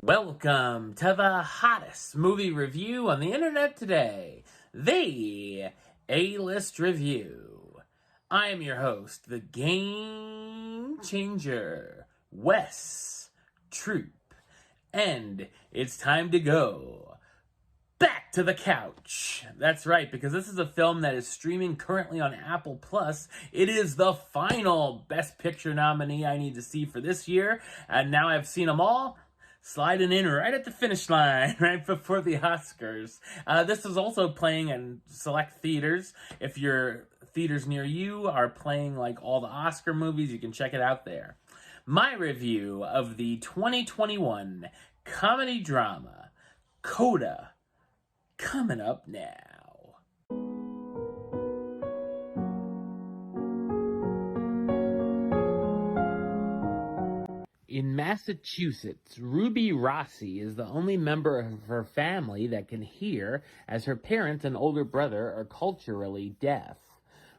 Welcome to the hottest movie review on the internet today, the A-List Review. I am your host, the Game Changer, Wes Troop, and it's time to go back to the couch. That's right, because this is a film that is streaming currently on Apple Plus. It is the final Best Picture nominee I need to see for this year, and now I've seen them all. Sliding in right at the finish line, right before the Oscars. This is also playing in select theaters. If your theaters near you are playing like all the Oscar movies, you can check it out there. My review of the 2021 comedy drama, CODA, coming up now. In Massachusetts, Ruby Rossi is the only member of her family that can hear, as her parents and older brother are culturally deaf.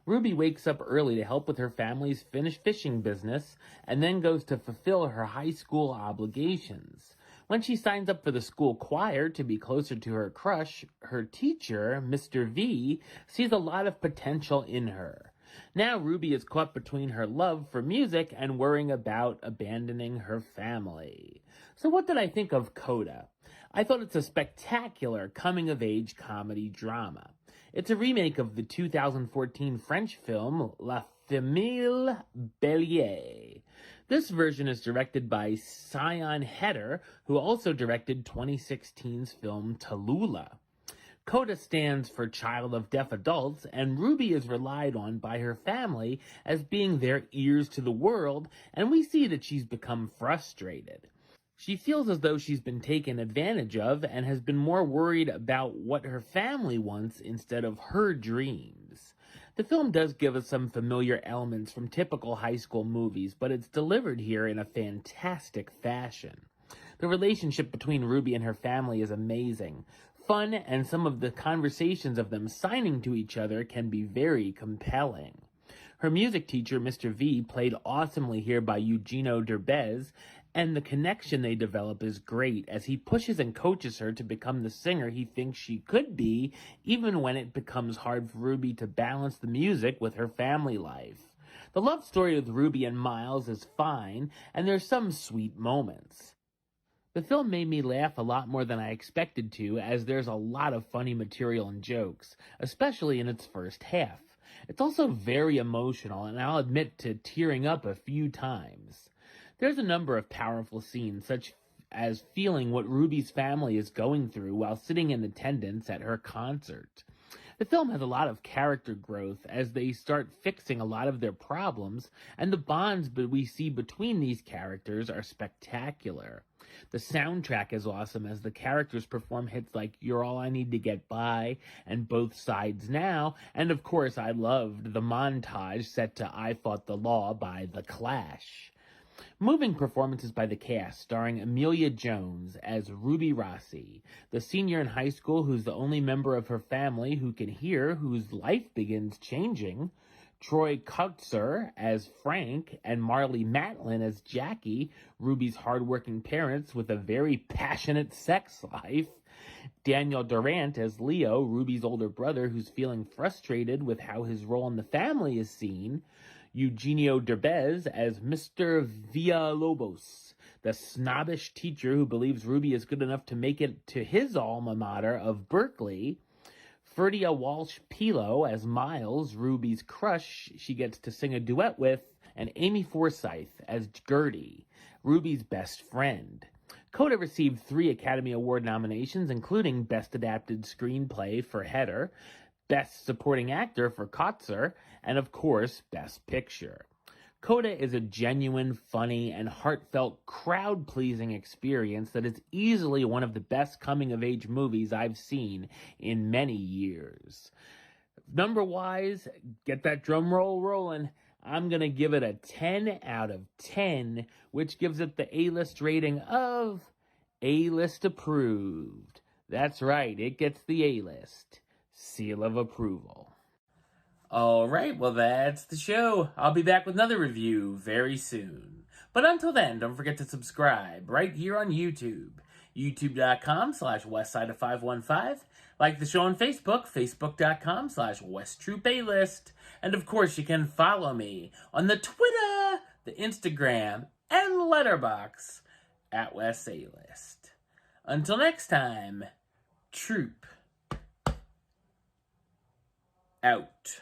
Ruby wakes up early to help with her family's fishing business and then goes to fulfill her high school obligations. When she signs up for the school choir to be closer to her crush, her teacher, Mr. V, sees a lot of potential in her. Now Ruby is caught between her love for music and worrying about abandoning her family. So what did I think of CODA? I thought it's a spectacular coming-of-age comedy drama. It's a remake of the 2014 French film La Famille Bélier. This version is directed by Sion Heder, who also directed 2016's film Tallulah. CODA stands for Child of Deaf Adults, and Ruby is relied on by her family as being their ears to the world, and we see that she's become frustrated. She feels as though she's been taken advantage of and has been more worried about what her family wants instead of her dreams. The film does give us some familiar elements from typical high school movies, but it's delivered here in a fantastic fashion. The relationship between Ruby and her family is amazing. Fun, and some of the conversations of them signing to each other can be very compelling. Her music teacher, Mr. V, played awesomely here by Eugenio Derbez, and the connection they develop is great as he pushes and coaches her to become the singer he thinks she could be, even when it becomes hard for Ruby to balance the music with her family life. The love story with Ruby and Miles is fine, and there's some sweet moments. The film made me laugh a lot more than I expected to, as there's a lot of funny material and jokes, especially in its first half. It's also very emotional, and I'll admit to tearing up a few times. There's a number of powerful scenes, such as feeling what Ruby's family is going through while sitting in attendance at her concert. The film has a lot of character growth as they start fixing a lot of their problems, and the bonds we see between these characters are spectacular. The soundtrack is awesome as the characters perform hits like You're All I Need to Get By and Both Sides Now, and of course I loved the montage set to I Fought the Law by The Clash. Moving performances by the cast, starring Emilia Jones as Ruby Rossi, the senior in high school who's the only member of her family who can hear, whose life begins changing, Troy Kotsur as Frank, and Marlee Matlin as Jackie, Ruby's hardworking parents with a very passionate sex life, Daniel Durant as Leo, Ruby's older brother who's feeling frustrated with how his role in the family is seen, Eugenio Derbez as Mr. Villalobos, the snobbish teacher who believes Ruby is good enough to make it to his alma mater of Berkeley, Ferdia Walsh-Peelo as Miles, Ruby's crush she gets to sing a duet with, and Amy Forsyth as Gertie, Ruby's best friend. CODA received 3 Academy Award nominations, including Best Adapted Screenplay for Heder, Best Supporting Actor for Kotsur, and of course, Best Picture. CODA is a genuine, funny, and heartfelt, crowd-pleasing experience that is easily one of the best coming-of-age movies I've seen in many years. Number-wise, get that drum roll rolling. I'm going to give it a 10 out of 10, which gives it the A-list rating of A-list approved. That's right, it gets the A-list seal of approval. Alright, well that's the show. I'll be back with another review very soon. But until then, don't forget to subscribe right here on YouTube. youtube.com/westside of 515. Like the show on Facebook, facebook.com/westtroupealist. And of course, you can follow me on the Twitter, the Instagram, and Letterboxd at West A-List. Until next time, Troop out.